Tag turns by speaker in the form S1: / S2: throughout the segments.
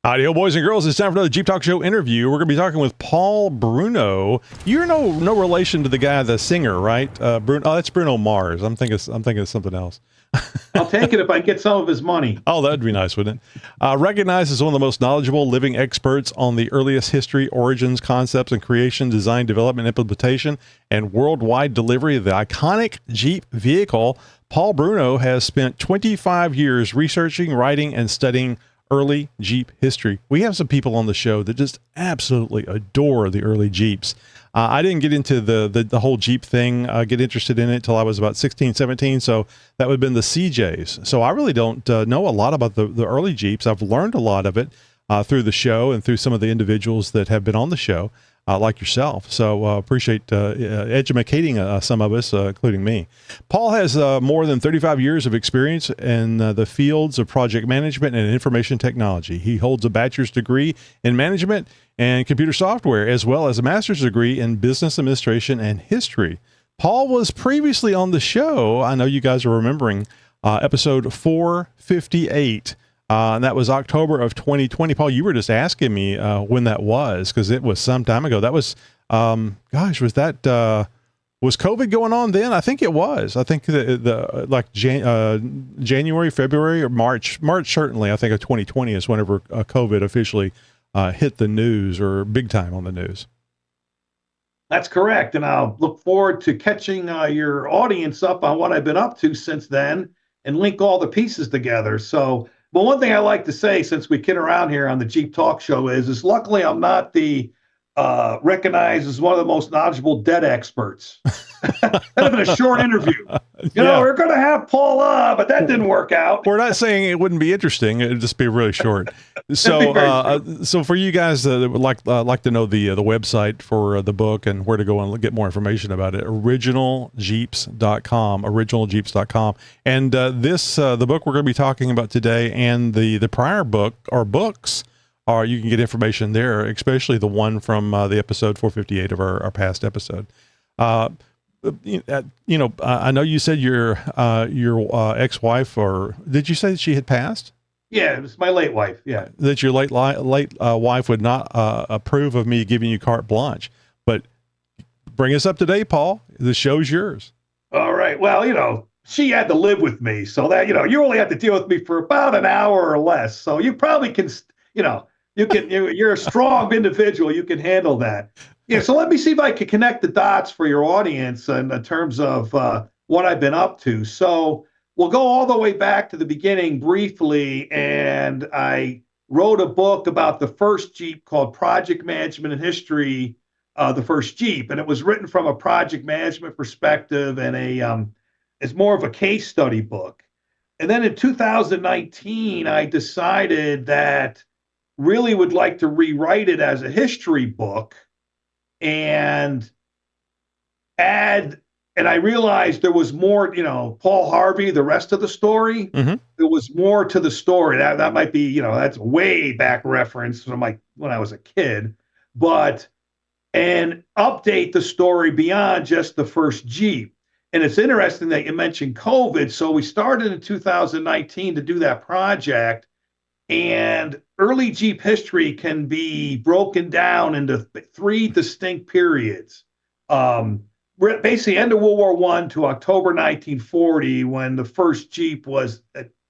S1: Audio boys and girls, it's time for another Jeep Talk Show interview. We're going to be talking with Paul Bruno. You're no relation to the guy, the singer, right? Bruno. Oh, that's Bruno Mars. I'm thinking of something else.
S2: I'll take it if I can get some of his money.
S1: Oh, that'd be nice, wouldn't it? Recognized as one of the most knowledgeable living experts on the earliest history, origins, concepts, and creation, design, development, implementation, and worldwide delivery of the iconic Jeep vehicle, Paul Bruno has spent 25 years researching, writing, and studying early Jeep history. We have some people on the show that just absolutely adore the early Jeeps. I didn't get into the whole Jeep thing, get interested in it till I was about 16, 17. So that would have been the CJs. So I really don't know a lot about the early Jeeps. I've learned a lot of it through the show and through some of the individuals that have been on the show, like yourself. So appreciate educating some of us, including me. Paul has more than 35 years of experience in the fields of project management and information technology. He holds a bachelor's degree in management and computer software, as well as a master's degree in business administration and history. Paul was previously on the show. I know you guys are remembering episode 458. And that was October of 2020. Paul, you were just asking me when that was, because it was some time ago. That was, was COVID going on then? I think it was. I think January, February, or March certainly, I think of 2020 is whenever COVID officially hit the news, or big time on the news.
S2: That's correct. And I'll look forward to catching your audience up on what I've been up to since then and link all the pieces together. So, but one thing I like to say, since we kid around here on the Jeep Talk Show, is luckily I'm not the recognized as one of the most knowledgeable dead experts. That'd have been a short interview. You know, we're going to have Paul on, but that didn't work out.
S1: We're not saying it wouldn't be interesting. It'd just be really short. So, so for you guys that would like to know the website for the book and where to go and get more information about it, originaljeeps.com. And the book we're going to be talking about today and the prior book or books, or you can get information there, especially the one from the episode 458 of our past episode. I know you said your ex-wife, or did you say that she had passed?
S2: Yeah, it was my late wife. Yeah,
S1: that your late wife would not approve of me giving you carte blanche. But bring us up to date, Paul. The show's yours.
S2: All right. Well, she had to live with me, so that you only had to deal with me for about an hour or less. So you probably can, you're a strong individual. You can handle that. Yeah, so let me see if I can connect the dots for your audience in terms of what I've been up to. So we'll go all the way back to the beginning briefly, and I wrote a book about the first Jeep called Project Management and History, the first Jeep, and it was written from a project management perspective and it's more of a case study book. And then in 2019, I decided that really would like to rewrite it as a history book and I realized there was more, Paul Harvey, the rest of the story, There was more to the story. That might be, that's way back reference from when I was a kid, and update the story beyond just the first Jeep. And it's interesting that you mentioned COVID. So we started in 2019 to do that project. And early Jeep history can be broken down into three distinct periods. Basically, end of World War I to October 1940, when the first Jeep was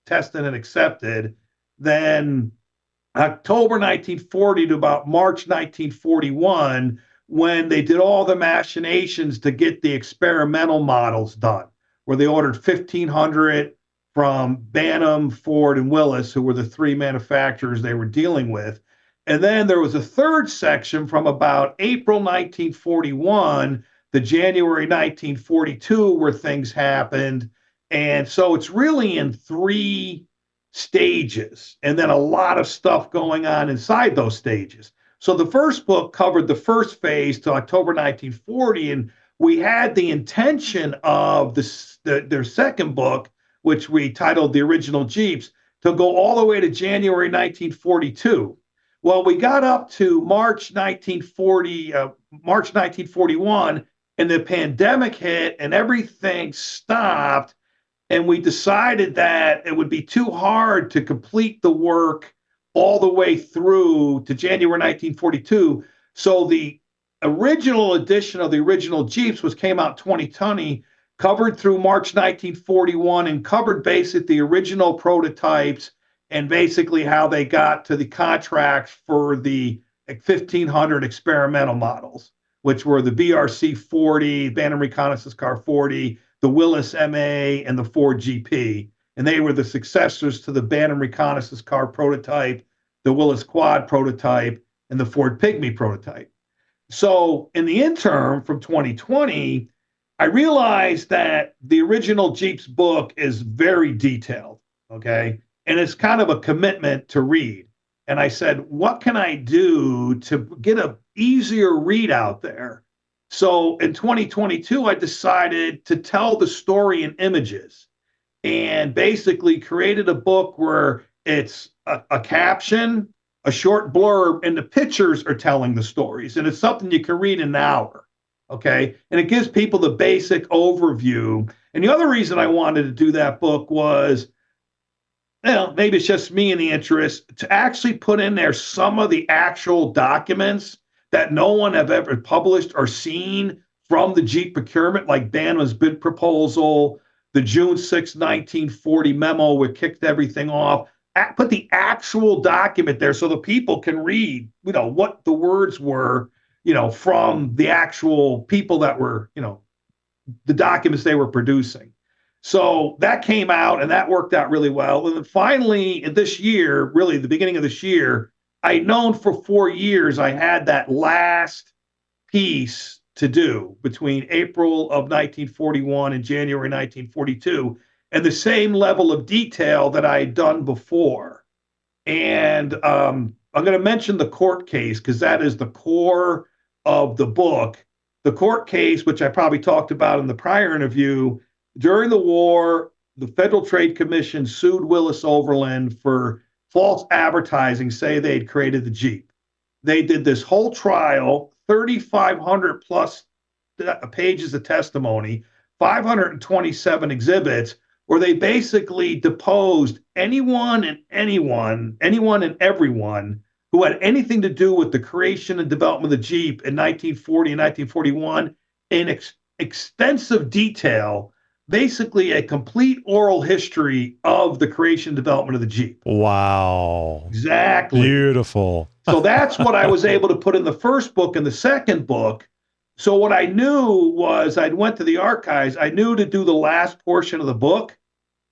S2: tested and accepted. Then October 1940 to about March 1941, when they did all the machinations to get the experimental models done, where they ordered 1,500 from Bantam, Ford, and Willys, who were the three manufacturers they were dealing with. And then there was a third section from about April 1941 to January 1942 where things happened. And so it's really in three stages, and then a lot of stuff going on inside those stages. So the first book covered the first phase to October 1940, and we had the intention of their second book, which we titled The Original Jeeps, to go all the way to January 1942. Well, we got up to March 1941, and the pandemic hit and everything stopped. And we decided that it would be too hard to complete the work all the way through to January 1942. So the original edition of the original Jeeps came out 2020, covered through March 1941, and covered basically the original prototypes and basically how they got to the contracts for the 1,500 experimental models, which were the BRC 40, Bantam Reconnaissance Car 40, the Willys MA, and the Ford GP. And they were the successors to the Bantam Reconnaissance Car prototype, the Willys Quad prototype, and the Ford Pygmy prototype. So in the interim from 2020, I realized that the original Jeeps book is very detailed, okay? And it's kind of a commitment to read. And I said, what can I do to get an easier read out there? So in 2022, I decided to tell the story in images and basically created a book where it's a caption, a short blurb, and the pictures are telling the stories. And it's something you can read in an hour, okay? And it gives people the basic overview. And the other reason I wanted to do that book was, maybe it's just me in the interest, to actually put in there some of the actual documents that no one have ever published or seen from the Jeep procurement, like Bantam's bid proposal, the June 6, 1940 memo which kicked everything off. Put the actual document there so the people can read, what the words were, from the actual people that were, the documents they were producing. So that came out and that worked out really well. And then finally, this year, really the beginning of this year, I'd known for 4 years I had that last piece to do between April of 1941 and January 1942, and the same level of detail that I had done before. And I'm going to mention the court case because that is the core of the book. The court case, which I probably talked about in the prior interview, during the war, the Federal Trade Commission sued Willys-Overland for false advertising, say they'd created the Jeep. They did this whole trial, 3,500 plus pages of testimony, 527 exhibits, where they basically deposed anyone and everyone who had anything to do with the creation and development of the Jeep in 1940 and 1941 in extensive detail, basically a complete oral history of the creation and development of the Jeep.
S1: Wow.
S2: Exactly.
S1: Beautiful.
S2: So that's what I was able to put in the first book and the second book. So what I knew was I went to the archives. I knew to do the last portion of the book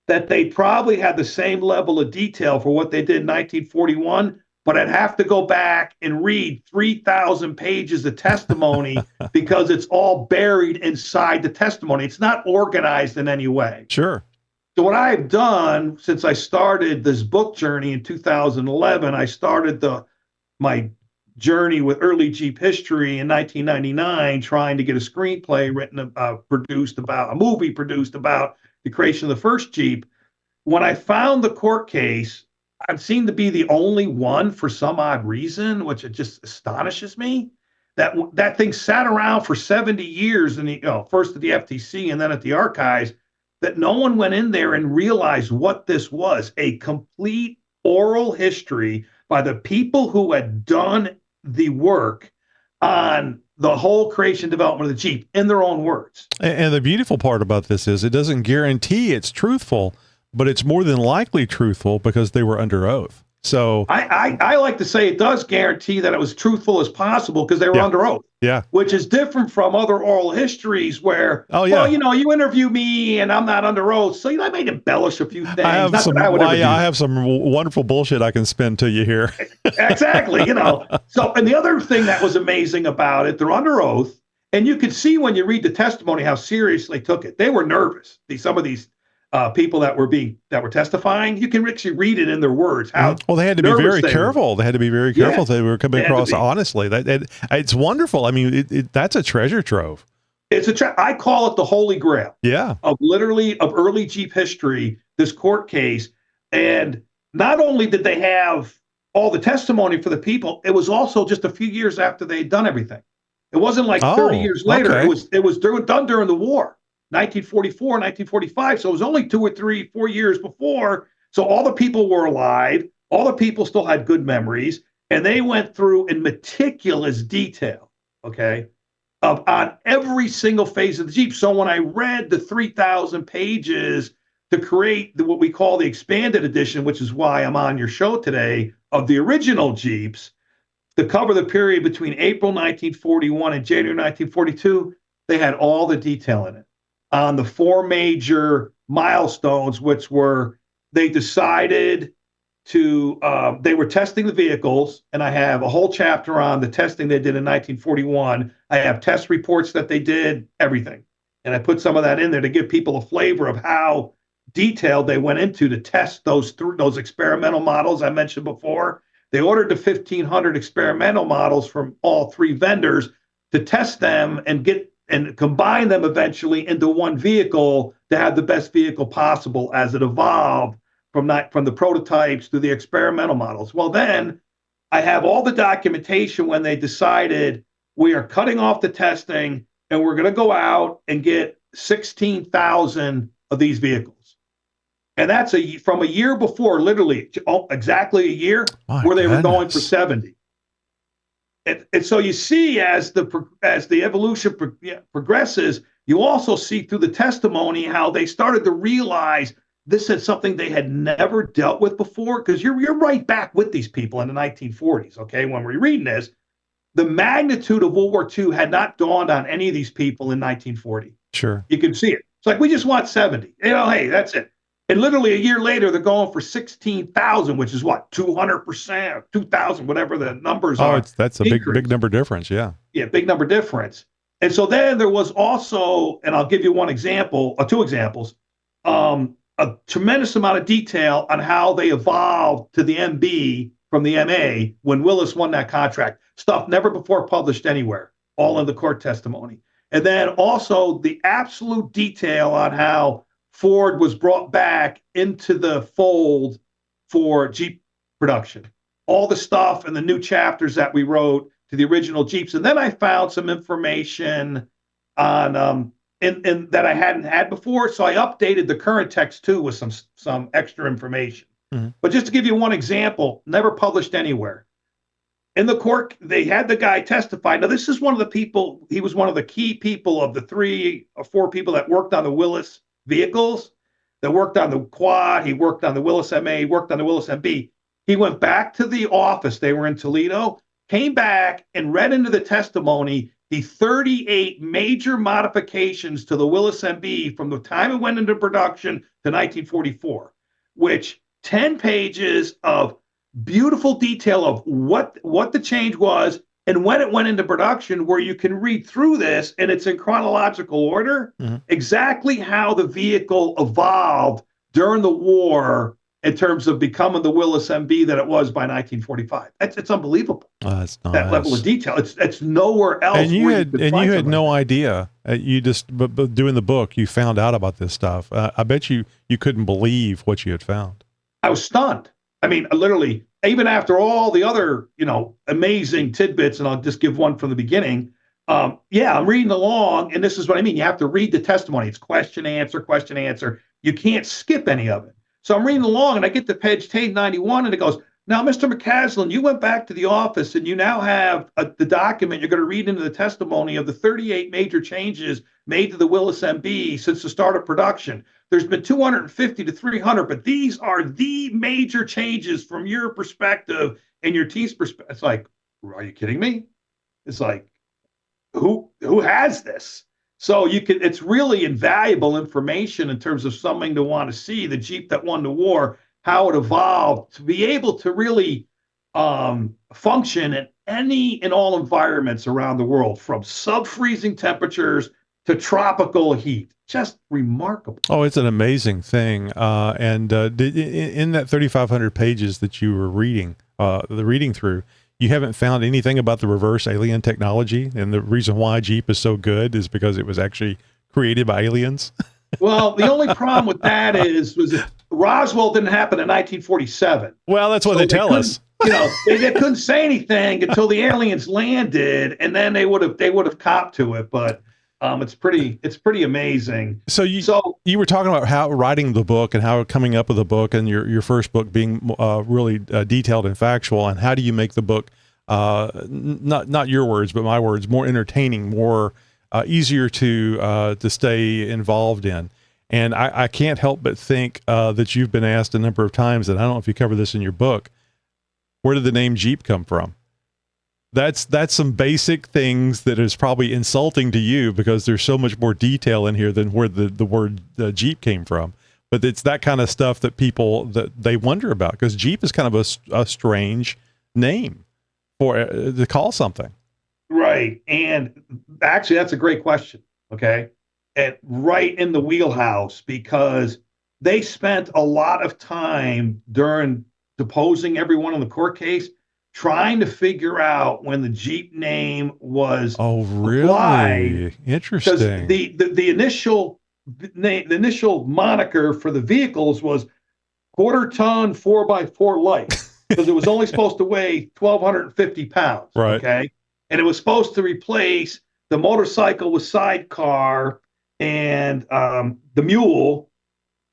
S2: that they probably had the same level of detail for what they did in 1941, but I'd have to go back and read 3,000 pages of testimony because it's all buried inside the testimony. It's not organized in any way.
S1: Sure.
S2: So what I've done since I started this book journey in 2011, I started my journey with early Jeep history in 1999, trying to get a screenplay produced about, a movie produced about the creation of the first Jeep. When I found the court case, I seemed to be the only one for some odd reason, which it just astonishes me. That thing sat around for 70 years, and first at the FTC and then at the archives, that no one went in there and realized what this was, a complete oral history by the people who had done the work on the whole creation development of the Jeep in their own words.
S1: And the beautiful part about this is it doesn't guarantee it's truthful, but it's more than likely truthful because they were under oath. So
S2: I like to say it does guarantee that it was truthful as possible because they were under oath.
S1: Yeah.
S2: Which is different from other oral histories where, well, you interview me and I'm not under oath. So, I may embellish a few things.
S1: I have some wonderful bullshit I can spin to you here.
S2: Exactly. So, and the other thing that was amazing about it, they're under oath. And you could see when you read the testimony how seriously they took it. They were nervous. Some of these people that were testifying, you can actually read it in their words. How
S1: they had to be very careful. They had to be very careful. They were coming across honestly. It's wonderful. I mean, that's a treasure trove.
S2: I call it the Holy Grail.
S1: Yeah.
S2: Of early Jeep history, this court case. And not only did they have all the testimony for the people, it was also just a few years after they had done everything. It wasn't like 30 years later.
S1: Okay.
S2: It was done during the war. 1944, 1945. So it was only 2 or 3, 4 years before. So all the people were alive. All the people still had good memories, and they went through in meticulous detail, okay, on every single phase of the Jeep. So when I read the 3,000 pages to create what we call the expanded edition, which is why I'm on your show today, of the original Jeeps, to cover the period between April 1941 and January 1942, they had all the detail in it on the four major milestones, which were they decided to, they were testing the vehicles, and I have a whole chapter on the testing they did in 1941. I have test reports that they did, everything. And I put some of that in there to give people a flavor of how detailed they went into to test those experimental models I mentioned before. They ordered the 1,500 experimental models from all three vendors to test them and combine them eventually into one vehicle to have the best vehicle possible as it evolved from the prototypes to the experimental models. Well, then I have all the documentation when they decided we are cutting off the testing and we're going to go out and get 16,000 of these vehicles. And that's from a year before, literally exactly a year, where they were going for 70. And so you see, as the evolution progresses, you also see through the testimony how they started to realize this is something they had never dealt with before. Because you're right back with these people in the 1940s. Okay, when we're reading this, the magnitude of World War II had not dawned on any of these people in 1940.
S1: Sure,
S2: you can see it. It's like, we just want 70. Hey, that's it. And literally a year later, they're going for 16,000, which is what, 200%, 2,000, whatever the numbers are.
S1: That's a big number difference. Yeah.
S2: Yeah, big number difference. And so then there was also, and I'll give you one example, or two examples, a tremendous amount of detail on how they evolved to the MB from the MA when Willys won that contract. Stuff never before published anywhere, all in the court testimony. And then also the absolute detail on how Ford was brought back into the fold for Jeep production. All the stuff and the new chapters that we wrote to the original Jeeps. And then I found some information on in that I hadn't had before. So I updated the current text too with some extra information. Mm-hmm. But just to give you one example, never published anywhere. In the court, they had the guy testify. Now, this is one of the people, he was one of the key people of the 3 or 4 people that worked on the Willys vehicles, that worked on the quad. He worked on the Willys MA, he worked on the Willys MB. He went back to the office. They were in Toledo, came back and read into the testimony the 38 major modifications to the Willys MB from the time it went into production to 1944, which 10 pages of beautiful detail of what the change was and when it went into production, where you can read through this and it's in chronological order, exactly how the vehicle evolved during the war in terms of becoming the Willys MB that it was by 1945. It's unbelievable. That's nice. That level of detail. It's nowhere else.
S1: And you had no idea. You just but doing the book, you found out about this stuff. I bet you couldn't believe what you had found.
S2: I was stunned. I mean, literally, even after all the other, amazing tidbits, and I'll just give one from the beginning. I'm reading along, and this is what I mean. You have to read the testimony. It's question, answer, question, answer. You can't skip any of it. So I'm reading along, and I get to page 91, and it goes, now, Mr. McCaslin, you went back to the office, and you now have the document. You're going to read into the testimony of the 38 major changes made to the Willys MB since the start of production. There's been 250 to 300, but these are the major changes from your perspective and your team's perspective. It's like, are you kidding me? It's like, who has this? So it's really invaluable information in terms of something to want to see the Jeep that won the war, how it evolved to be able to really function in any and all environments around the world, from sub-freezing temperatures to tropical heat. Just remarkable.
S1: Oh, it's an amazing thing. And in that 3,500 pages that you were reading through, you haven't found anything about the reverse alien technology. And the reason why Jeep is so good is because it was actually created by aliens.
S2: Well, the only problem with that was that Roswell didn't happen in 1947.
S1: Well, that's what they tell us.
S2: They couldn't say anything until the aliens landed, and then they would have copped to it. But It's pretty amazing.
S1: So you were talking about how writing the book and how coming up with a book, and your first book being really detailed and factual, and how do you make the book not your words but my words, more entertaining, more easier to stay involved in. And I can't help but think that you've been asked a number of times, and I don't know if you cover this in your book, where did the name Jeep come from? That's some basic things that is probably insulting to you because there's so much more detail in here than where the word Jeep came from. But it's that kind of stuff that they wonder about, because Jeep is kind of a strange name for to call something.
S2: Right. And actually, that's a great question. Okay. And right in the wheelhouse, because they spent a lot of time during deposing everyone in the court case trying to figure out when the Jeep name was
S1: really
S2: applied.
S1: Interesting.
S2: The initial name, the initial moniker for the vehicles was quarter ton 4x4 light, because it was only supposed to weigh 1,250 pounds.
S1: Right.
S2: Okay. And it was supposed to replace the motorcycle with sidecar and the mule.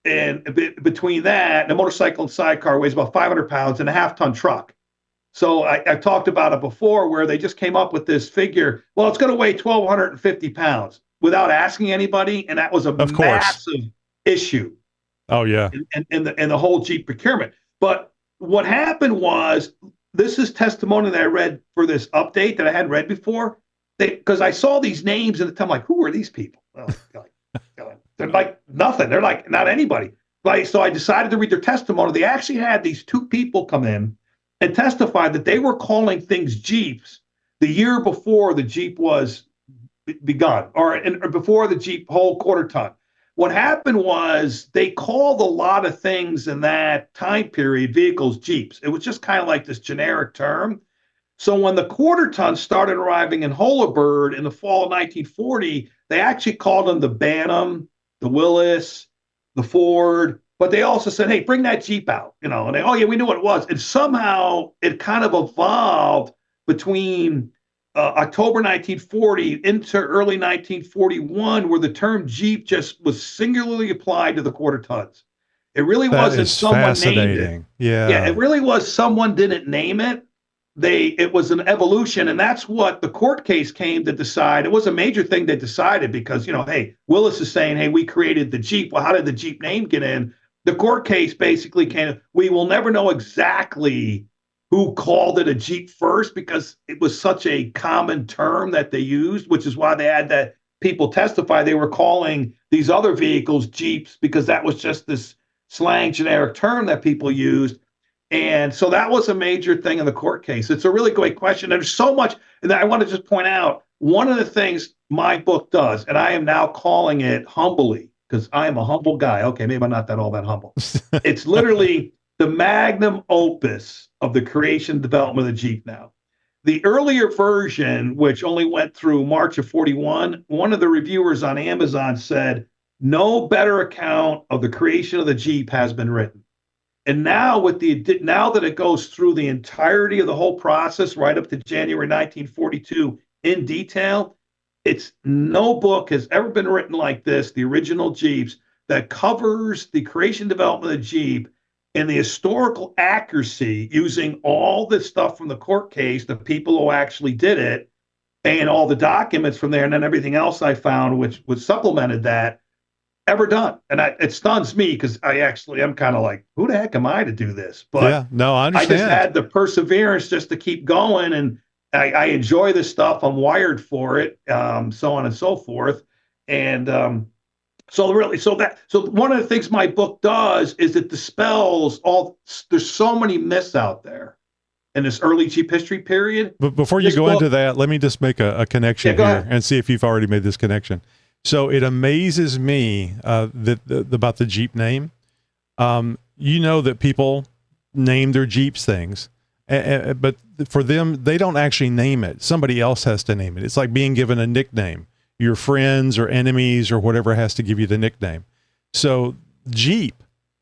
S2: And between that, the motorcycle and sidecar weighs about 500 pounds and a half-ton truck. So I talked about it before, where they just came up with this figure. Well, it's going to weigh 1,250 pounds without asking anybody, and that was a massive issue.
S1: Oh yeah,
S2: in the whole Jeep procurement. But what happened was, this is testimony that I read for this update that I hadn't read before. Because I saw these names at the time, like, who are these people? They're like nothing. They're like not anybody. So I decided to read their testimony. They actually had these two people come in and testify that they were calling things Jeeps the year before the Jeep was begun, or before the Jeep whole quarter ton. What happened was they called a lot of things in that time period vehicles Jeeps. It was just kind of like this generic term. So when the quarter ton started arriving in Holabird in the fall of 1940, they actually called them the Bantam, the Willys, the Ford, but they also said, hey, bring that Jeep out, and they, oh yeah, we knew what it was. And somehow it kind of evolved between October 1940 into early 1941, where the term Jeep just was singularly applied to the quarter tons. It really wasn't someone named it. Yeah, it really was someone didn't name it. It was an evolution, and that's what the court case came to decide. It was a major thing they decided because, hey, Willis is saying, hey, we created the Jeep. Well, how did the Jeep name get in? The court case basically we will never know exactly who called it a Jeep first, because it was such a common term that they used, which is why they had that people testify they were calling these other vehicles Jeeps, because that was just this slang generic term that people used. And so that was a major thing in the court case. It's a really great question. There's so much, and I want to just point out one of the things my book does, and I am now calling it humbly, because I am a humble guy. Okay, maybe I'm not all that humble. It's literally the magnum opus of the creation and development of the Jeep now. The earlier version, which only went through March of 41, one of the reviewers on Amazon said, no better account of the creation of the Jeep has been written. And now now that it goes through the entirety of the whole process, right up to January 1942 in detail, no book has ever been written like this, the original Jeeps, that covers the creation development of the Jeep and the historical accuracy, using all the stuff from the court case, the people who actually did it, and all the documents from there, and then everything else I found, which supplemented that, ever done. And it stuns me, because I'm kind of like, who the heck am I to do this? But
S1: yeah, no, I understand.
S2: I just had the perseverance just to keep going, and I enjoy this stuff. I'm wired for it, so on and so forth. And so one of the things my book does is it dispels there's so many myths out there in this early Jeep history period.
S1: But before you go into that, let me just make a connection here and see if you've already made this connection. So it amazes me about the Jeep name. That people name their Jeeps things, but for them, they don't actually name it. Somebody else has to name it. It's like being given a nickname. Your friends or enemies or whatever has to give you the nickname. So Jeep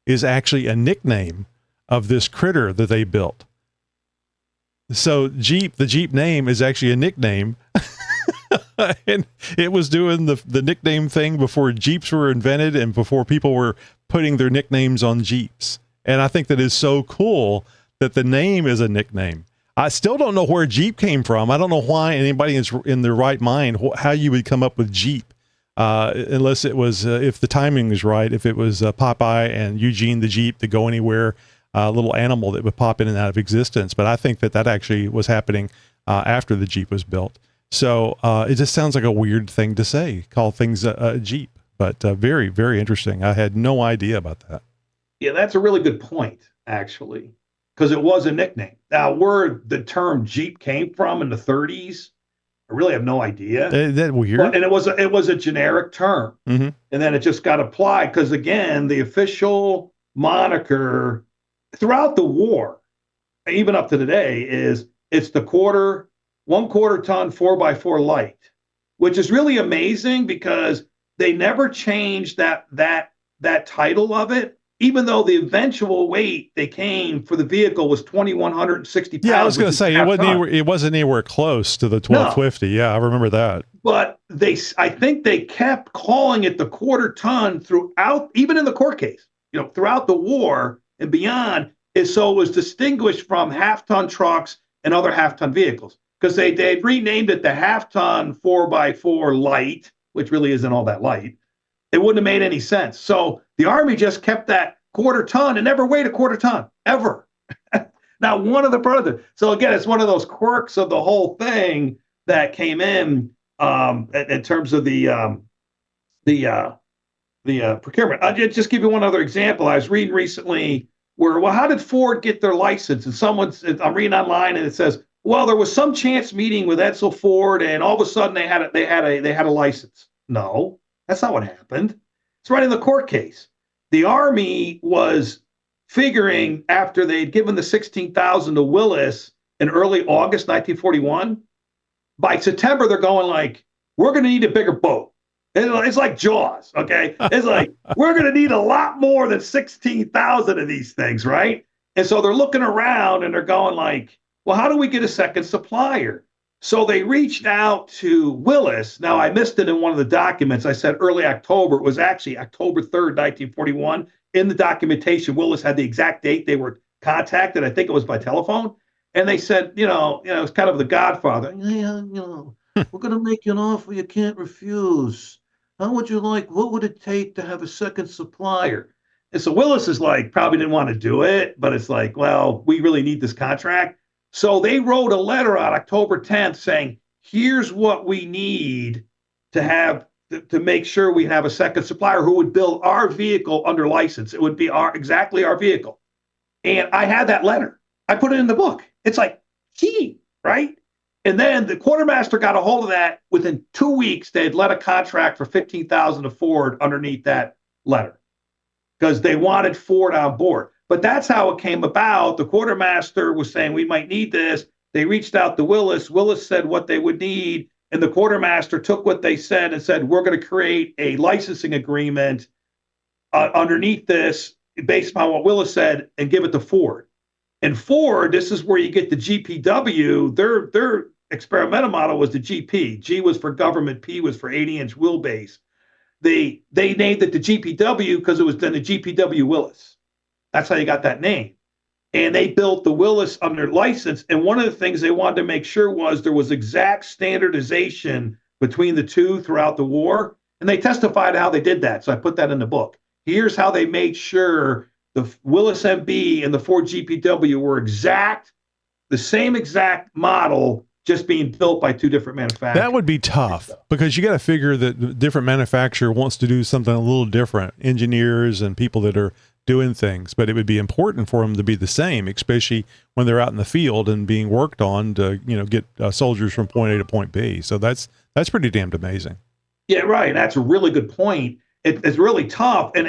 S1: is actually a nickname of this critter that they built. So the Jeep name is actually a nickname And it was doing the nickname thing before Jeeps were invented and before people were putting their nicknames on Jeeps. And I think that is so cool that the name is a nickname. I still don't know where Jeep came from. I don't know why anybody is in their right mind, how you would come up with Jeep. Unless it was, if the timing is right, if it was Popeye and Eugene the Jeep, the Go Anywhere little animal that would pop in and out of existence. But I think that actually was happening after the Jeep was built. So it just sounds like a weird thing to say, call things a Jeep, but very, very interesting. I had no idea about that.
S2: Yeah, that's a really good point, actually, because it was a nickname. Now, where the term Jeep came from in the 30s, I really have no idea.
S1: That weird?
S2: Well, and it was a generic term.
S1: Mm-hmm.
S2: And then it just got applied because, again, the official moniker throughout the war, even up to today, is it's the 1/4 ton 4x4 light, which is really amazing because they never changed that title of it, even though the eventual weight they came for the vehicle was 2,160 pounds.
S1: Yeah, I was going to say it wasn't anywhere close to the 1250. No. Yeah, I remember that.
S2: But I think they kept calling it the 1/4 ton throughout, even in the court case, throughout the war and beyond, so it was distinguished from half-ton trucks and other half-ton vehicles. Because they renamed it the half-ton 4x4 light, which really isn't all that light. It wouldn't have made any sense. So the Army just kept that 1/4 ton and never weighed a 1/4 ton, ever. Now, one of the brothers. So again, it's one of those quirks of the whole thing that came in terms of the procurement. I'll just give you one other example. I was reading recently how did Ford get their license? And I'm reading online and it says, well, there was some chance meeting with Edsel Ford, and all of a sudden they had a license. No, that's not what happened. It's right in the court case. The Army was figuring after they'd given the 16,000 to Willis in early August 1941, by September they're going like, we're going to need a bigger boat. It's like Jaws, okay? It's like, we're going to need a lot more than 16,000 of these things, right? And so they're looking around and they're going like, well, how do we get a second supplier? So they reached out to Willis. Now, I missed it in one of the documents. I said early October. It was actually October 3rd, 1941. In the documentation, Willis had the exact date they were contacted. I think it was by telephone. And they said, it's kind of the Godfather. Yeah, we're going to make you an offer you can't refuse. How would you like, what would it take to have a second supplier? And so Willis is like, probably didn't want to do it, but it's like, well, we really need this contract. So they wrote a letter on October 10th saying, here's what we need to have to make sure we have a second supplier who would build our vehicle under license. It would be exactly our vehicle. And I had that letter. I put it in the book. It's like, gee, right? And then the quartermaster got a hold of that. Within 2 weeks, they had let a contract for $15,000 to Ford underneath that letter because they wanted Ford on board. But that's how it came about. The quartermaster was saying, we might need this. They reached out to Willis. Willis said what they would need. And the quartermaster took what they said and said, we're going to create a licensing agreement underneath this based upon what Willis said and give it to Ford. And Ford, this is where you get the GPW. Their experimental model was the GP. G was for government, P was for 80-inch wheelbase. They named it the GPW because it was then the GPW Willis. That's how you got that name. And they built the Willis under license. And one of the things they wanted to make sure was there was exact standardization between the two throughout the war. And they testified how they did that. So I put that in the book. Here's how they made sure the Willis MB and the Ford GPW were the same exact model, just being built by two different manufacturers.
S1: That would be tough because you got to figure that the different manufacturer wants to do something a little different. Engineers and people that are doing things, but it would be important for them to be the same, especially when they're out in the field and being worked on to, get soldiers from point A to point B. So that's pretty damned amazing.
S2: Yeah, right. That's a really good point. It's really tough. And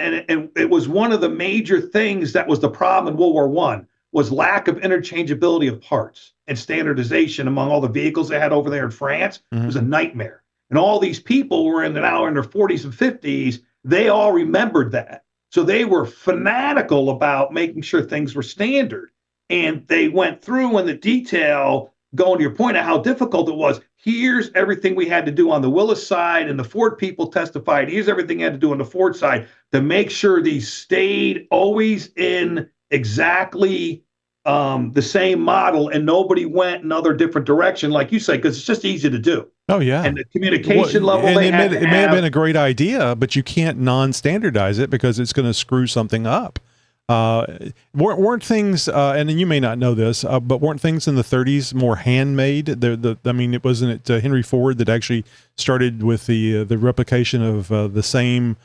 S2: it was one of the major things that was the problem in World War I was lack of interchangeability of parts and standardization among all the vehicles they had over there in France. Mm-hmm. It was a nightmare. And all these people were now in their 40s and 50s. They all remembered that. So they were fanatical about making sure things were standard. And they went through in the detail going to your point of how difficult it was, here's everything we had to do on the Willis side, and the Ford people testified. Here's everything you had to do on the Ford side to make sure these stayed always in exactly the same model, and nobody went another different direction, like you say, because it's just easy to do.
S1: Oh yeah.
S2: And the communication level
S1: and
S2: they
S1: it,
S2: had
S1: may,
S2: to
S1: it may have
S2: have.
S1: been a great idea, but you can't non-standardize it because it's going to screw something up. Weren't things, and you may not know this, but weren't things in the 30s more handmade? I mean, it wasn't it Henry Ford that actually started with the replication of the same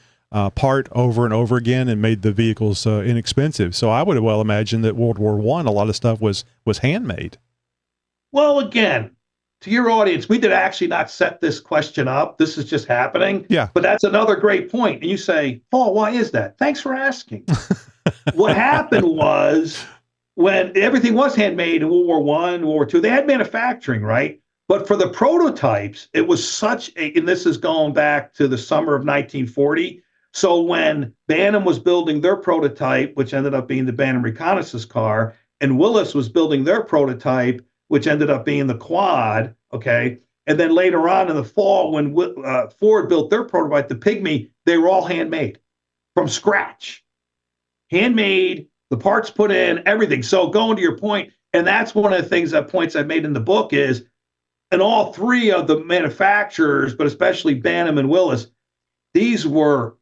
S1: part over and over again and made the vehicles inexpensive. So I would have well imagined that World War I, a lot of stuff was handmade.
S2: Well, again, to your audience, we did actually not set this question up. This is just happening.
S1: Yeah.
S2: But that's another great point. And you say, Paul, why is that? Thanks for asking. What happened was when everything was handmade in World War I, World War II, they had manufacturing, right? But for the prototypes, it was such a, and this is going back to the summer of 1940. So when Bantam was building their prototype, which ended up being the Bantam reconnaissance car, and Willis was building their prototype, which ended up being the quad, okay? And then later on in the fall, when Ford built their prototype, the Pygmy, they were all handmade from scratch. Handmade, the parts put in, everything. So going to your point, and that's one of the things that points I've made in the book is, and all three of the manufacturers, but especially Bantam and Willis, these were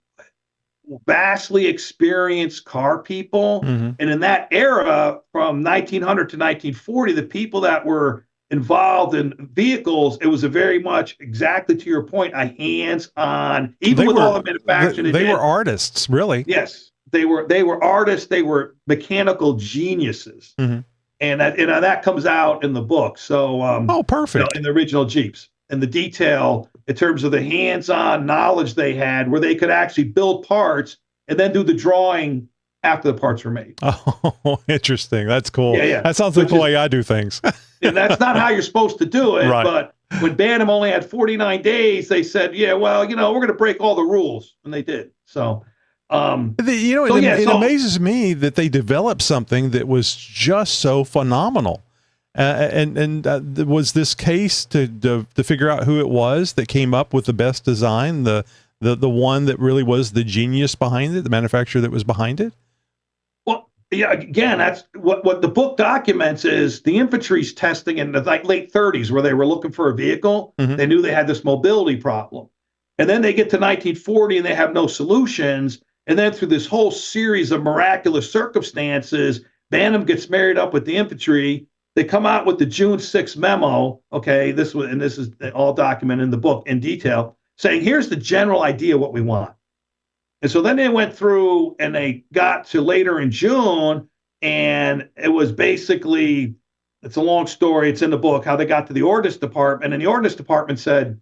S2: vastly experienced car people.
S1: Mm-hmm.
S2: And in that era, from 1900 to 1940, the people that were involved in vehicles, it was a very much, exactly to your point, a hands-on, even with all the manufacturing.
S1: They were artists, really.
S2: Yes, they were artists. They were mechanical geniuses.
S1: Mm-hmm.
S2: And that comes out in the book. So,
S1: perfect.
S2: In the original Jeeps, and the detail in terms of the hands-on knowledge they had, where they could actually build parts and then do the drawing after the parts were made.
S1: Oh, interesting. That's cool.
S2: Yeah.
S1: That sounds like the way I do things.
S2: And that's not how you're supposed to do it.
S1: Right.
S2: But when Bantam only had 49 days, they said, yeah, well, we're going to break all the ruls. And they did. So,
S1: it amazes me that they developed something that was just so phenomenal. Was this case to figure out who it was that came up with the best design, the one that really was the genius behind it, the manufacturer that was behind it?
S2: Well, yeah, again, that's what the book documents is the infantry's testing in the late 30s, where they were looking for a vehicle.
S1: Mm-hmm.
S2: They knew they had this mobility problem. And then they get to 1940 and they have no solutions. And then through this whole series of miraculous circumstances, Bantam gets married up with the infantry. They come out with the June 6th memo. Okay, this is all documented in the book in detail, saying here's the general idea of what we want. And so then they went through and they got to later in June, and it was basically, it's a long story. It's in the book how they got to the ordnance department, and the ordnance department said,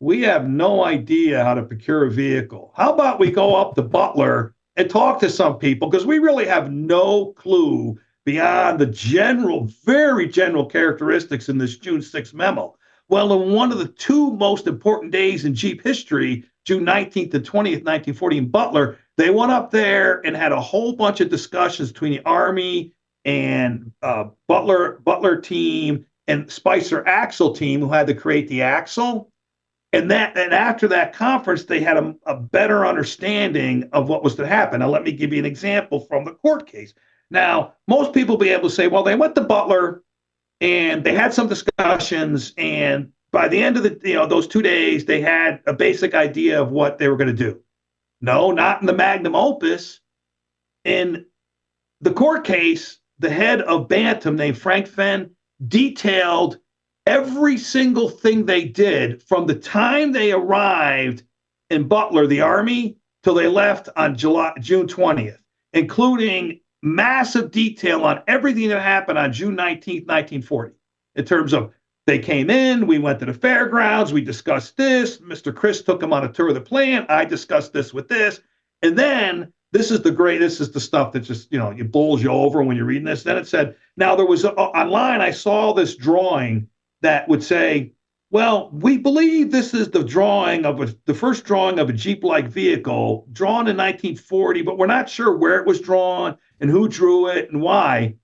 S2: we have no idea how to procure a vehicle. How about we go up to Butler and talk to some people, because we really have no clue beyond the general, very general characteristics in this June 6th memo. Well, in one of the two most important days in Jeep history, June 19th and 20th, 1940 in Butler, they went up there and had a whole bunch of discussions between the Army and Butler team and Spicer Axle team, who had to create the axle. And after that conference, they had a better understanding of what was to happen. Now, let me give you an example from the court case. Now, most people will be able to say, well, they went to Butler and they had some discussions, and by the end of those 2 days, they had a basic idea of what they were going to do. No, not in the magnum opus. In the court case, the head of Bantam, named Frank Fenn, detailed every single thing they did from the time they arrived in Butler, the Army, till they left on June 20th, including massive detail on everything that happened on June 19th, 1940, in terms of they came in, we went to the fairgrounds, we discussed this, Mr. Chris took them on a tour of the plant, I discussed this with this, and then this is the stuff that just, it bowls you over when you're reading this. Then it said, now there was online, I saw this drawing that would say, well, we believe this is the first drawing of a Jeep-like vehicle drawn in 1940, but we're not sure where it was drawn and who drew it and why.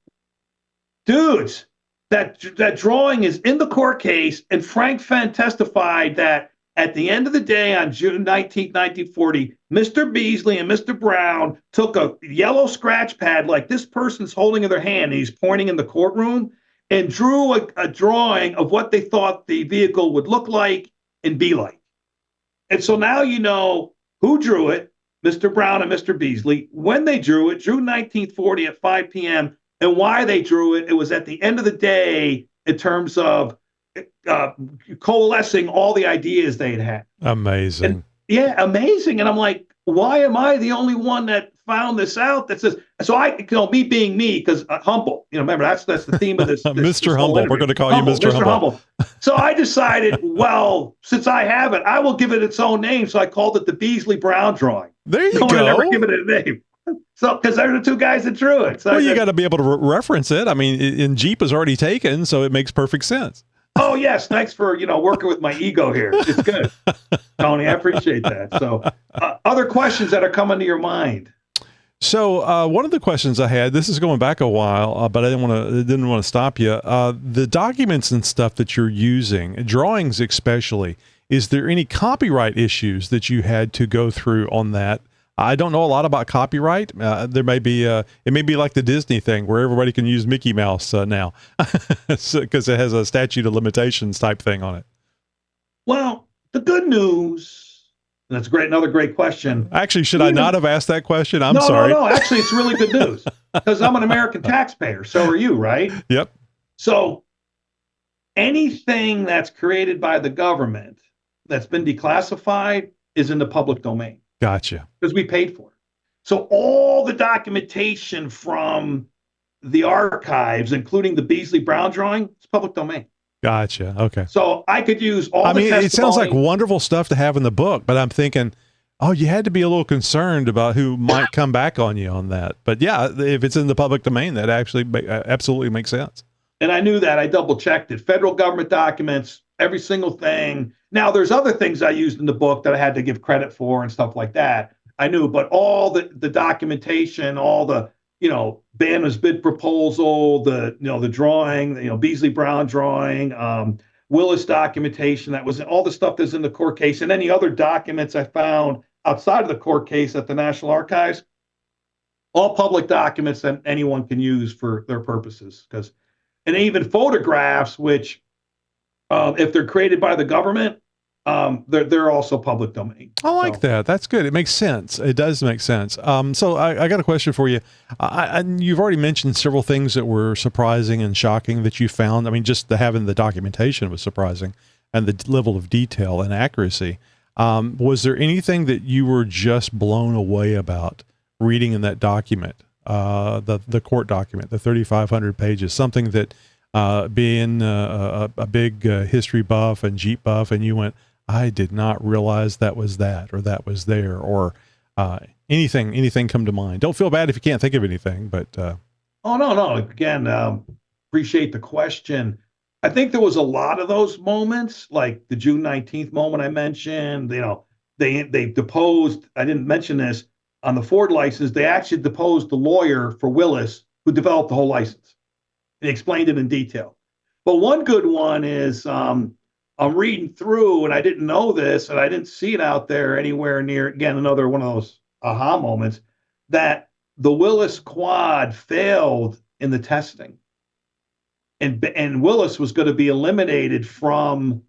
S2: Dudes, that drawing is in the court case, and Frank Fenn testified that at the end of the day on June 19th, 1940, Mr. Beasley and Mr. Brown took a yellow scratch pad like this person's holding in their hand, and he's pointing in the courtroom, and drew a drawing of what they thought the vehicle would look like and be like. And so now you know who drew it, Mr. Brown and Mr. Beasley, when they drew it, June 1940 at 5 p.m., and why they drew it. It was at the end of the day in terms of coalescing all the ideas they had.
S1: Amazing.
S2: And, yeah, amazing. And I'm like, why am I the only one that found this out? That says, so me being me, because humble. Remember that's the theme of this.
S1: Mr. Humble. We're going to call you Mr. Humble.
S2: So I decided, well, since I have it, I will give it its own name. So I called it the Beasley Brown drawing.
S1: There you
S2: go.
S1: go.
S2: Never given it a name. So, because they're the two guys that drew it. So
S1: well, you got to be able to reference it. I mean, in Jeep is already taken, so it makes perfect sense.
S2: Oh, yes. Thanks for, working with my ego here. It's good. Tony, I appreciate that. So other questions that are coming to your mind?
S1: So one of the questions I had, this is going back a while, but I didn't want to stop you. The documents and stuff that you're using, drawings especially, is there any copyright issues that you had to go through on that? I don't know a lot about copyright. There may be, it may be like the Disney thing where everybody can use Mickey Mouse now because it has a statute of limitations type thing on it.
S2: Well, the good news, and that's great. Another great question.
S1: Actually, should I not have asked that question? I'm
S2: no,
S1: sorry.
S2: No, actually, it's really good news because I'm an American taxpayer. So are you, right?
S1: Yep.
S2: So anything that's created by the government that's been declassified is in the public domain.
S1: Gotcha.
S2: Because we paid for it. So all the documentation from the archives, including the Beasley Brown drawing, is public domain.
S1: Gotcha. Okay.
S2: So I could use all the testimony.
S1: It sounds like wonderful stuff to have in the book, but I'm thinking, oh, you had to be a little concerned about who might come back on you on that. But yeah, if it's in the public domain, that actually absolutely makes sense.
S2: And I knew that. I double checked it. Federal government documents, every single thing. Now, there's other things I used in the book that I had to give credit for and stuff like that. I knew, but all the documentation, all the, Bantam's bid proposal, the drawing, Beasley Brown drawing, Willis documentation, that was all the stuff that's in the court case, and any other documents I found outside of the court case at the National Archives, all public documents that anyone can use for their purposes. And even photographs, which if they're created by the government, they're also public domain.
S1: I like that. That's good. It makes sense. It does make sense. So I got a question for you. You've already mentioned several things that were surprising and shocking that you found. I mean, just having the documentation was surprising, and the level of detail and accuracy. Was there anything that you were just blown away about reading in that document, the court document, the 3,500 pages, something that being a big history buff and Jeep buff, and you went, I did not realize that was that, or that was there, or anything come to mind? Don't feel bad if you can't think of anything, but.
S2: Oh, no. Again, appreciate the question. I think there was a lot of those moments, like the June 19th moment I mentioned. They deposed, I didn't mention this, on the Ford license, they actually deposed the lawyer for Willis who developed the whole license. And explained it in detail. But one good one is I'm reading through, and I didn't know this, and I didn't see it out there anywhere near, again, another one of those aha moments, that the Willis quad failed in the testing. And Willis was going to be eliminated from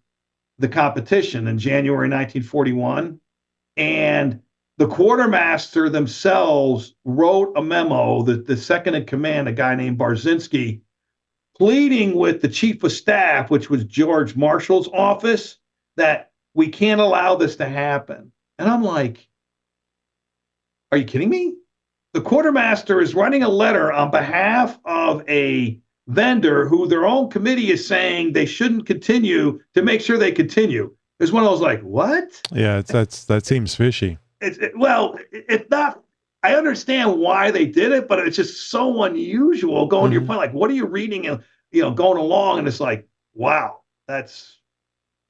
S2: the competition in January 1941. And the quartermaster themselves wrote a memo, the second in command, a guy named Barzinski, pleading with the chief of staff, which was George Marshall's office, that we can't allow this to happen. And I'm like, are you kidding me? The quartermaster is writing a letter on behalf of a vendor who their own committee is saying they shouldn't continue to make sure they continue. It's one of those like, what?
S1: Yeah, that seems fishy.
S2: It's not. I understand why they did it, but it's just so unusual. Going to your point, like, what are you reading and going along, and it's like, wow, that's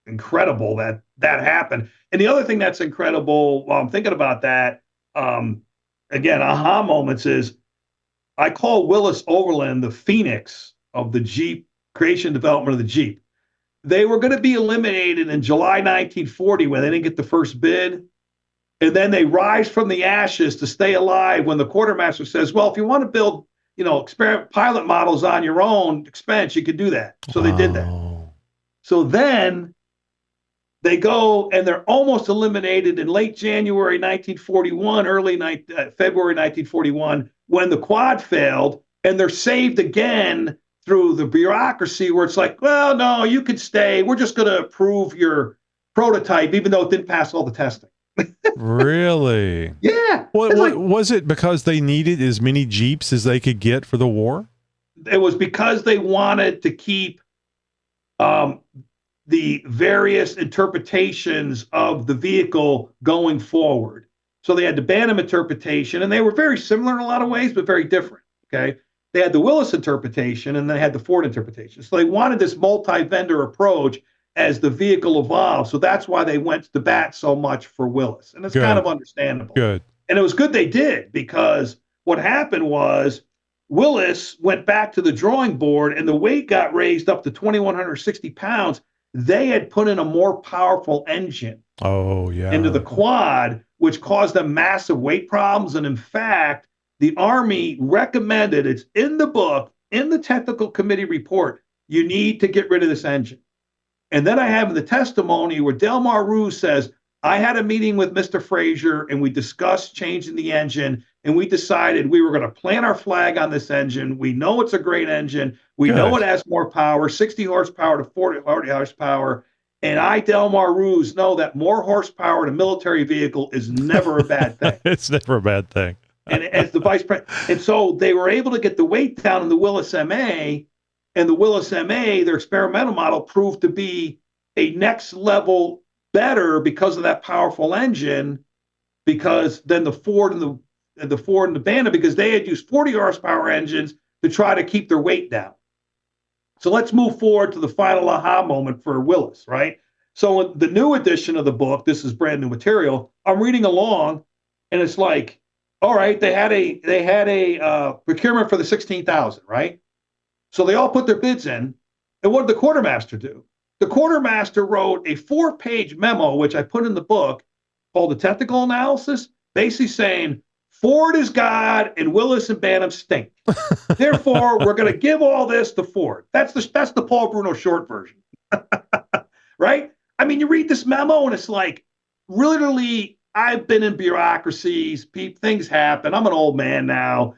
S2: incredible that happened. And the other thing that's incredible while I'm thinking about that, again, aha moments is I call Willys-Overland the phoenix of the Jeep creation and development of the Jeep. They were going to be eliminated in July 1940 when they didn't get the first bid. And then they rise from the ashes to stay alive when the quartermaster says, well, if you want to build, experiment pilot models on your own expense, you could do that. So they did that. So then they go and they're almost eliminated in late January 1941, February 1941, when the quad failed, and they're saved again through the bureaucracy where it's like, well, no, you can stay. We're just going to approve your prototype, even though it didn't pass all the testing.
S1: Really?
S2: Yeah.
S1: Was it because they needed as many Jeeps as they could get for the war?
S2: It was because they wanted to keep the various interpretations of the vehicle going forward. So they had the Bantam interpretation, and they were very similar in a lot of ways, but very different. Okay. They had the Willys interpretation, and they had the Ford interpretation. So they wanted this multi-vendor approach as the vehicle evolved. So that's why they went to bat so much for Willys. And it's kind of understandable.
S1: Good.
S2: And it was good they did, because what happened was Willys went back to the drawing board and the weight got raised up to 2,160 pounds. They had put in a more powerful engine into the quad, which caused them massive weight problems. And in fact, the Army recommended, it's in the book, in the technical committee report, you need to get rid of this engine. And then I have the testimony where Delmar Ruse says, I had a meeting with Mr. Frazier and we discussed changing the engine, and we decided we were going to plant our flag on this engine. We know it's a great engine. We know it has more power, 60 horsepower to 40 horsepower. And I, Delmar Ruse, know that more horsepower in a military vehicle is never a bad thing.
S1: It's never a bad thing.
S2: And as the vice president, and so they were able to get the weight down in the Willys MA, and the Willys MA, their experimental model, proved to be a next level better because of that powerful engine, because then the Ford and the Bantam, because they had used 40 horsepower engines to try to keep their weight down. So let's move forward to the final aha moment for Willys, right? So in the new edition of the book, this is brand new material, I'm reading along, and it's like, all right, they had a procurement for the 16,000, right? So they all put their bids in, and what did the quartermaster do? The quartermaster wrote a 4-page memo, which I put in the book, called the Technical Analysis, basically saying Ford is God and Willys and Bantam stink. Therefore, we're going to give all this to Ford. That's the Paul Bruno short version, right? I mean, you read this memo and it's like, literally, I've been in bureaucracies. Things happen. I'm an old man now.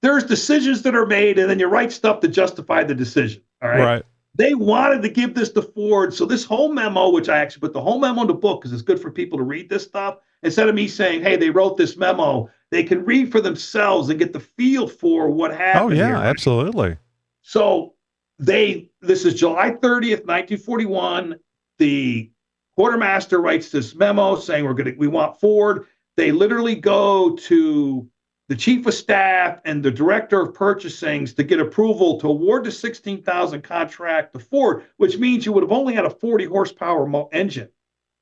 S2: There's decisions that are made, and then you write stuff to justify the decision. All right.
S1: Right.
S2: They wanted to give this to Ford. So this whole memo, which I actually put the whole memo in the book because it's good for people to read this stuff, instead of me saying, hey, they wrote this memo, they can read for themselves and get the feel for what happened.
S1: Oh, yeah,
S2: here.
S1: absolutely.
S2: So this is July 30th, 1941. The quartermaster writes this memo saying we want Ford. They literally go to the chief of staff and the director of purchasing to get approval to award the 16,000 contract to Ford, which means you would have only had a 40 horsepower engine,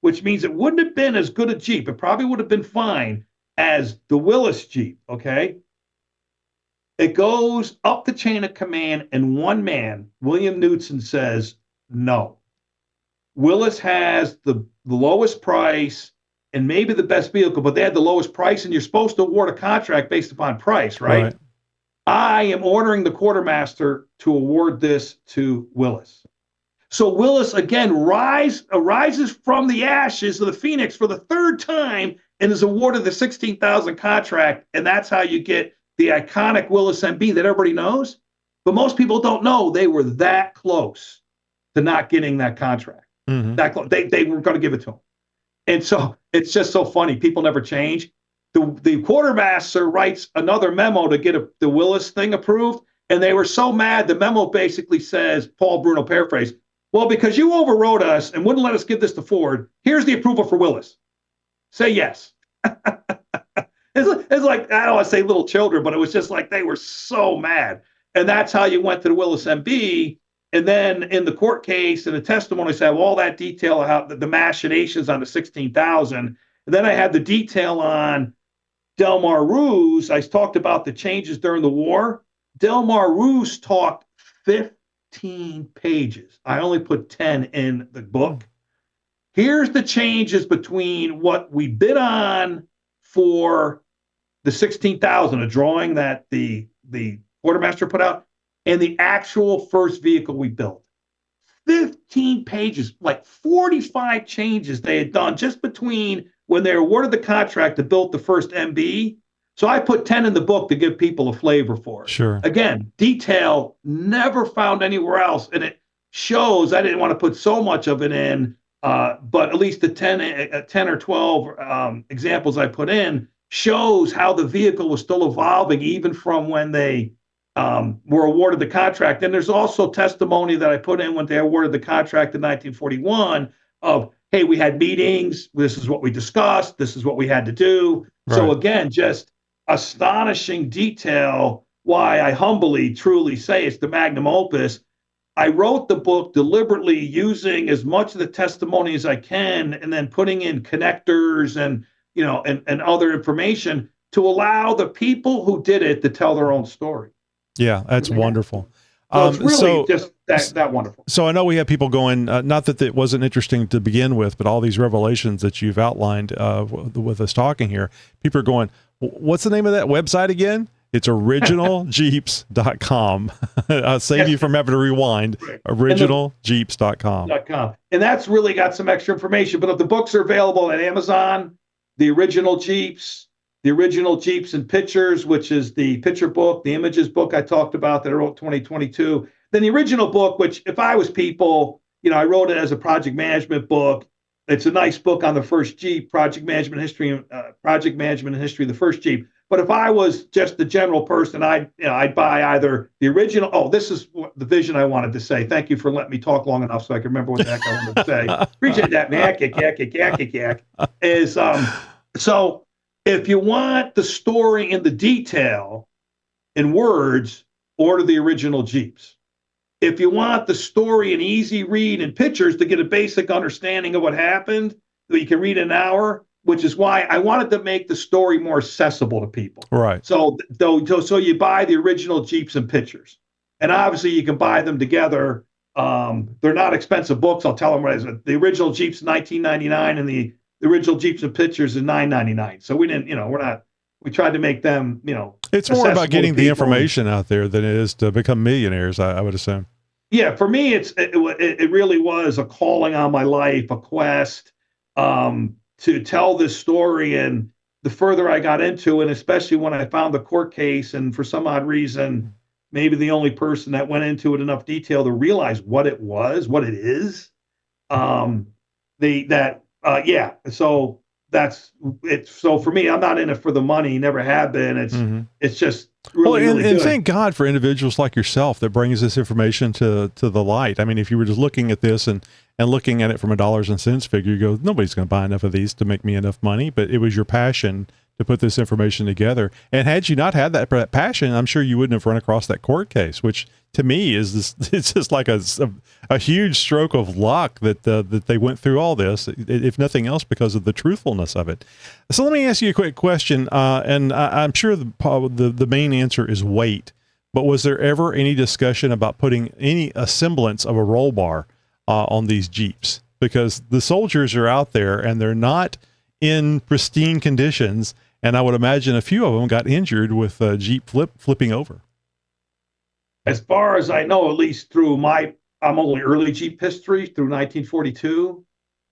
S2: which means it wouldn't have been as good a Jeep. It probably would have been fine as the Willys Jeep, okay? It goes up the chain of command, and one man, William Knudsen, says, no. Willys has the lowest price and maybe the best vehicle, but they had the lowest price, and you're supposed to award a contract based upon price, right? I am ordering the quartermaster to award this to Willys. So Willys, again, arises from the ashes of the Phoenix for the third time and is awarded the 16,000 contract, and that's how you get the iconic Willys MB that everybody knows. But most people don't know they were that close to not getting that contract. Mm-hmm. That close. They were going to give it to him. And so it's just so funny. People never change. The quartermaster writes another memo to get the Willys thing approved, and they were so mad. The memo basically says, Paul Bruno paraphrase, well, because you overrode us and wouldn't let us give this to Ford, here's the approval for Willys. Say yes. It's like, I don't want to say little children, but it was just like they were so mad. And that's how you went to the Willys MB. And then in the court case and the testimony, I have all that detail of how the machinations on the 16,000. And then I had the detail on Delmar Ruse. I talked about the changes during the war. Delmar Ruse talked 5th 15 pages. I only put 10 in the book. Here's the changes between what we bid on for the 16,000, a drawing that the quartermaster put out, and the actual first vehicle we built. 15 pages, like 45 changes they had done just between when they awarded the contract to build the first MB. So I put 10 in the book to give people a flavor for it.
S1: Sure.
S2: Again, detail never found anywhere else. And it shows, I didn't want to put so much of it in, but at least the 10 or 12 examples I put in shows how the vehicle was still evolving even from when they were awarded the contract. And there's also testimony that I put in when they awarded the contract in 1941 of, hey, we had meetings. This is what we discussed. This is what we had to do. Right. So again, just astonishing detail. Why I humbly, truly say it's the magnum opus. I wrote the book deliberately using as much of the testimony as I can, and then putting in connectors and, you know, and other information to allow the people who did it to tell their own story.
S1: Yeah, that's wonderful.
S2: So it's really just that wonderful.
S1: So I know we have people going, not that it wasn't interesting to begin with, but all these revelations that you've outlined with us talking here, people are going, what's the name of that website again? It's originaljeeps.com. I'll save you from having to rewind. Right. Originaljeeps.com.
S2: And that's really got some extra information. But if the books are available at Amazon, the Original Jeeps, the Original Jeeps and Pictures, which is the picture book, the images book I talked about that I wrote 2022. Then the original book, which if I was people, you know, I wrote it as a project management book. It's a nice book on the first Jeep, project management history of the first Jeep. But if I was just the general person, I'd buy either the original. Oh, this is the vision I wanted to say. Thank you for letting me talk long enough so I can remember what the heck I wanted to say. Appreciate that, man. Yak. So if you want the story and the detail in words, order the Original Jeeps. If you want the story and easy read and pictures to get a basic understanding of what happened that you can read in an hour, which is why I wanted to make the story more accessible to people.
S1: Right.
S2: So you buy the Original Jeeps and Pictures. And obviously you can buy them together. They're not expensive books. I'll tell them what it is. The Original Jeeps, $19.99, and the Original Jeeps and Pictures is $9.99. So we didn't, we tried to make them,
S1: it's more about getting the information out there than it is to become millionaires, I would assume.
S2: Yeah, for me, it really was a calling on my life, a quest to tell this story. And the further I got into it, especially when I found the court case, and for some odd reason, maybe the only person that went into it enough detail to realize what it was, what it is. So that's it. So for me, I'm not in it for the money. Never have been. It's just really, really good.
S1: And thank God for individuals like yourself that brings this information to the light. I mean, if you were just looking at this and looking at it from a dollars and cents figure, you go, nobody's going to buy enough of these to make me enough money. But it was your passion to put this information together. And had you not had that passion, I'm sure you wouldn't have run across that court case, which to me is this, it's just like a huge stroke of luck that they went through all this, if nothing else, because of the truthfulness of it. So let me ask you a quick question. And I'm sure the main answer is weight, but was there ever any discussion about putting a semblance of a roll bar on these Jeeps? Because the soldiers are out there and they're not in pristine conditions. And I would imagine a few of them got injured with Jeep flipping over.
S2: As far as I know, at least through I'm only early Jeep history through 1942.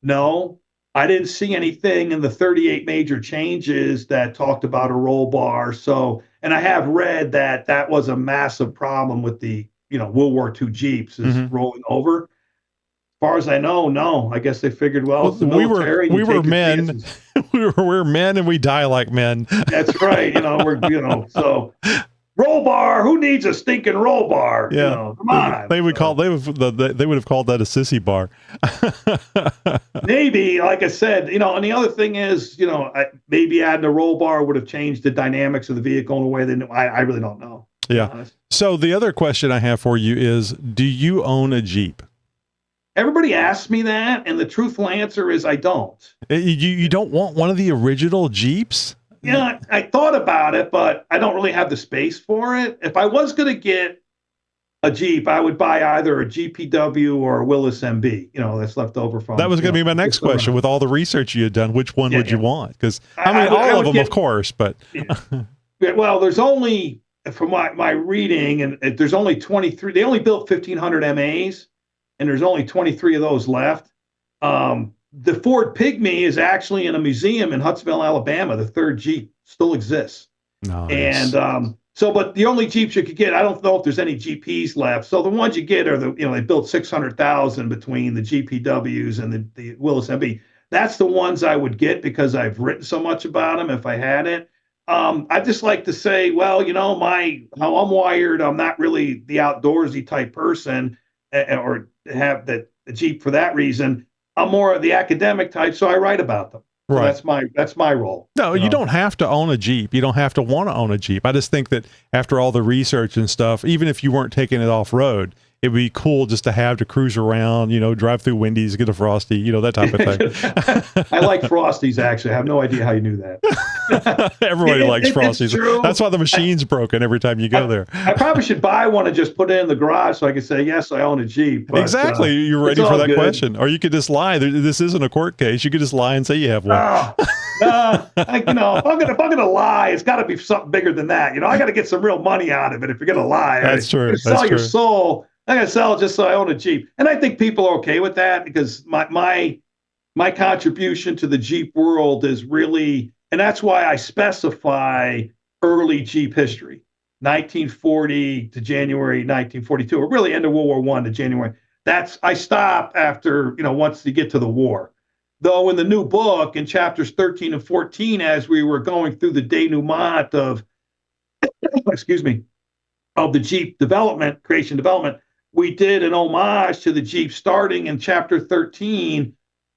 S2: No, I didn't see anything in the 38 major changes that talked about a roll bar. So, and I have read that was a massive problem with the, World War II Jeeps is rolling over. As far as I know, no. I guess they figured, well, it's the military.
S1: We were men. we're men and we die like men.
S2: That's right. So roll bar. Who needs a stinking roll bar?
S1: Yeah.
S2: Come on.
S1: They would have called that a sissy bar.
S2: Maybe, like I said, and the other thing is, maybe adding a roll bar would have changed the dynamics of the vehicle in a way that I really don't know.
S1: Yeah. So the other question I have for you is, do you own a Jeep?
S2: Everybody asks me that, and the truthful answer is I don't.
S1: You don't want one of the original Jeeps?
S2: Yeah, I thought about it, but I don't really have the space for it. If I was going to get a Jeep, I would buy either a GPW or a Willys MB, that's left over from.
S1: That was going to be my next question. With all the research you had done, which one would you want? Because I mean, all of them, of course, but.
S2: Well, there's only, from my reading, and there's only 23. They only built 1,500 MAs, and there's only 23 of those left. The Ford Pygmy is actually in a museum in Huntsville, Alabama. The third Jeep still exists.
S1: Nice.
S2: And but the only Jeeps you could get, I don't know if there's any GPs left. So the ones you get are they built 600,000 between the GPWs and the Willys MB. That's the ones I would get because I've written so much about them if I had it. I'd just like to say, well, how I'm wired, I'm not really the outdoorsy type person or have the Jeep for that reason. I'm more of the academic type, so I write about them. So
S1: right.
S2: That's my role.
S1: No, you don't have to own a Jeep. You don't have to want to own a Jeep. I just think that after all the research and stuff, even if you weren't taking it off road, it'd be cool just to have to cruise around, drive through Wendy's, get a Frosty, that type of thing.
S2: I like Frosties, actually. I have no idea how you knew that.
S1: Everybody likes Frosties. That's why the machine's broken every time you go there.
S2: I probably should buy one and just put it in the garage so I can say, yes, I own a Jeep.
S1: But, exactly. You're ready for that question. Or you could just lie. This isn't a court case. You could just lie and say you have one.
S2: If I'm gonna lie, it's got to be something bigger than that. I got to get some real money out of it. If you're gonna lie,
S1: that's true.
S2: Sell your soul. I gotta sell just so I own a Jeep, and I think people are okay with that because my contribution to the Jeep world is really, and that's why I specify early Jeep history, 1940 to January 1942, or really end of World War I to January. I stop after once you get to the war. Though in the new book, in chapters 13 and 14, as we were going through the denouement of, of the Jeep creation development, we did an homage to the Jeep starting in chapter 13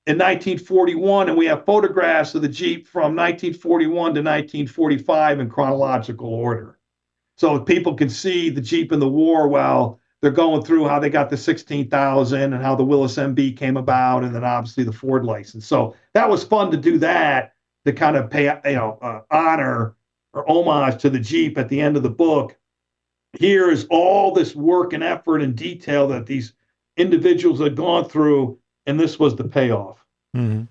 S2: in 1941, and we have photographs of the Jeep from 1941 to 1945 in chronological order. So people can see the Jeep in the war while they're going through how they got the 16,000 and how the Willys MB came about, and then obviously the Ford license. So that was fun to do that, to kind of pay honor or homage to the Jeep at the end of the book. Here is all this work and effort and detail that these individuals had gone through, and this was the payoff.
S1: Mm-hmm.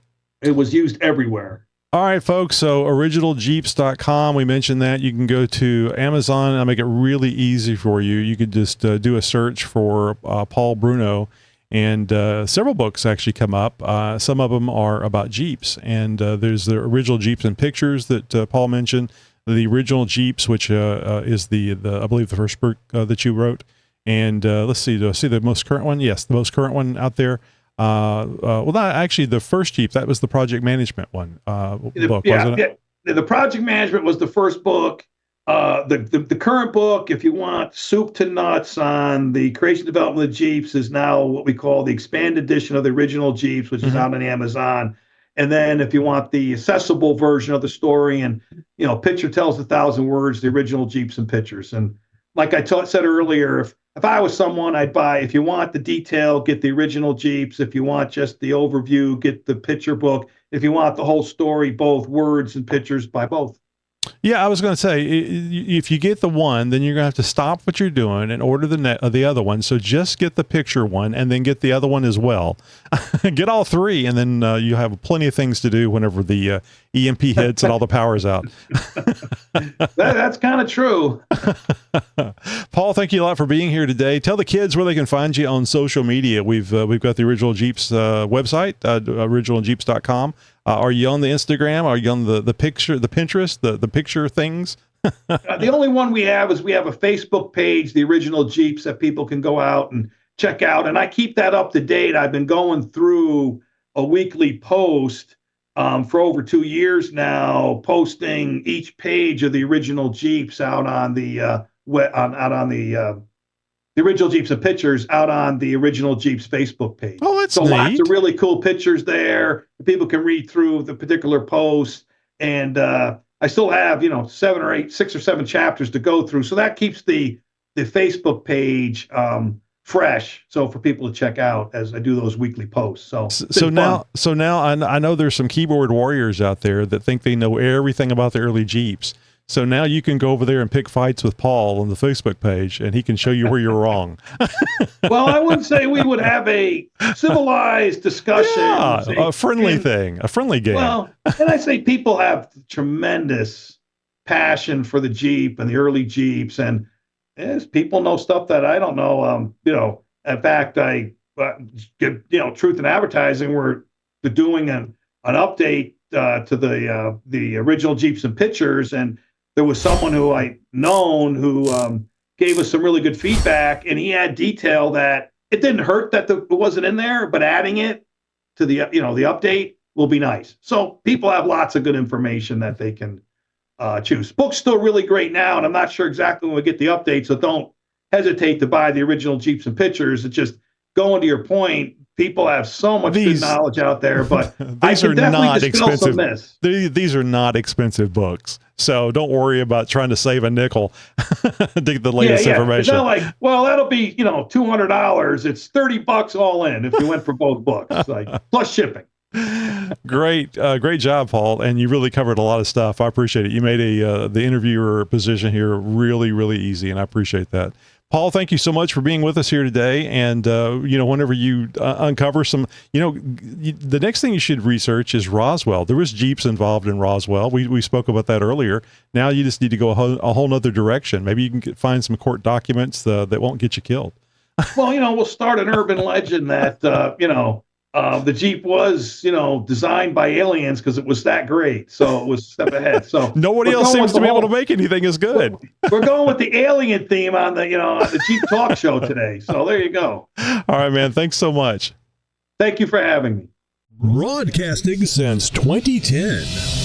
S2: It was used everywhere.
S1: All right, folks. So originaljeeps.com, we mentioned that. You can go to Amazon and I'll make it really easy for you. You could just do a search for Paul Bruno, and several books actually come up. Some of them are about Jeeps, and there's the original Jeeps and pictures that Paul mentioned. The original Jeeps, which is the I believe the first book that you wrote. And let's see, do I see the most current one? Yes, the most current one out there. Well, not actually the first Jeep. That was the project management one book, wasn't it?
S2: Yeah. The project management was the first book. The current book, if you want soup to nuts on the creation development of Jeeps, is now what we call the expanded edition of the original Jeeps, which is out on Amazon. And then if you want the accessible version of the story, and picture tells 1,000 words, the original Jeeps and pictures. And like I said earlier, if I was someone, I'd buy, if you want the detail, get the original Jeeps. If you want just the overview, get the picture book. If you want the whole story, both words and pictures, buy both.
S1: Yeah, I was going to say, if you get the one, then you're going to have to stop what you're doing and order the other one. So just get the picture one and then get the other one as well. Get all three, and then you have plenty of things to do whenever the EMP hits and all the power's out.
S2: That's kind of true.
S1: Paul, thank you a lot for being here today. Tell the kids where they can find you on social media. We've got the Original Jeeps website, originaljeeps.com. Are you on the Instagram? Are you on the picture, the Pinterest, the picture things?
S2: The only one we have is we have a Facebook page, the Original Jeeps, that people can go out and check out. And I keep that up to date. I've been going through a weekly post for over 2 years now, posting each page of the Original Jeeps out on the Original Jeeps and pictures out on the Original Jeeps Facebook page.
S1: Oh, that's
S2: so
S1: neat.
S2: Lots of really cool pictures there. People can read through the particular posts, and I still have 6 or 7 chapters to go through. So that keeps the Facebook page fresh, so for people to check out as I do those weekly posts. So now I know there's some keyboard warriors out there that think they know everything about the early Jeeps.
S1: So now you can go over there and pick fights with Paul on the Facebook page, and he can show you where you're wrong.
S2: Well, I wouldn't say we would have a civilized discussion.
S1: Yeah, a friendly thing, a friendly game.
S2: Well, and I say people have tremendous passion for the Jeep and the early Jeeps, and people know stuff that I don't know. In fact, I give Truth in Advertising. We're doing an update to the original Jeeps and Pictures, and there was someone who I known who gave us some really good feedback, and he had detail that it didn't hurt that it wasn't in there, but adding it to the the update will be nice. So people have lots of good information that they can choose. Book's still really great now, and I'm not sure exactly when we get the update, so don't hesitate to buy the original Jeeps and Pictures. It's just going to your point. People have so much good knowledge out there, but
S1: these are not expensive. These are not expensive books, so don't worry about trying to save a nickel to get the latest information.
S2: It's not like, well, that'll be $200. It's $30 all in if you went for both books, like plus shipping.
S1: Great job, Paul, and you really covered a lot of stuff. I appreciate it. You made the interviewer position here really, really easy, and I appreciate that. Paul, thank you so much for being with us here today. And, whenever you uncover some, the next thing you should research is Roswell. There was Jeeps involved in Roswell. We spoke about that earlier. Now you just need to go a whole nother direction. Maybe you can find some court documents that won't get you killed.
S2: Well, we'll start an urban legend that, the Jeep was, designed by aliens because it was that great. So it was a step ahead. So
S1: nobody else seems to be able to make anything as good.
S2: We're going with the alien theme on the Jeep Talk Show today. So there you go.
S1: All right, man. Thanks so much.
S2: Thank you for having me.
S3: Broadcasting since 2010.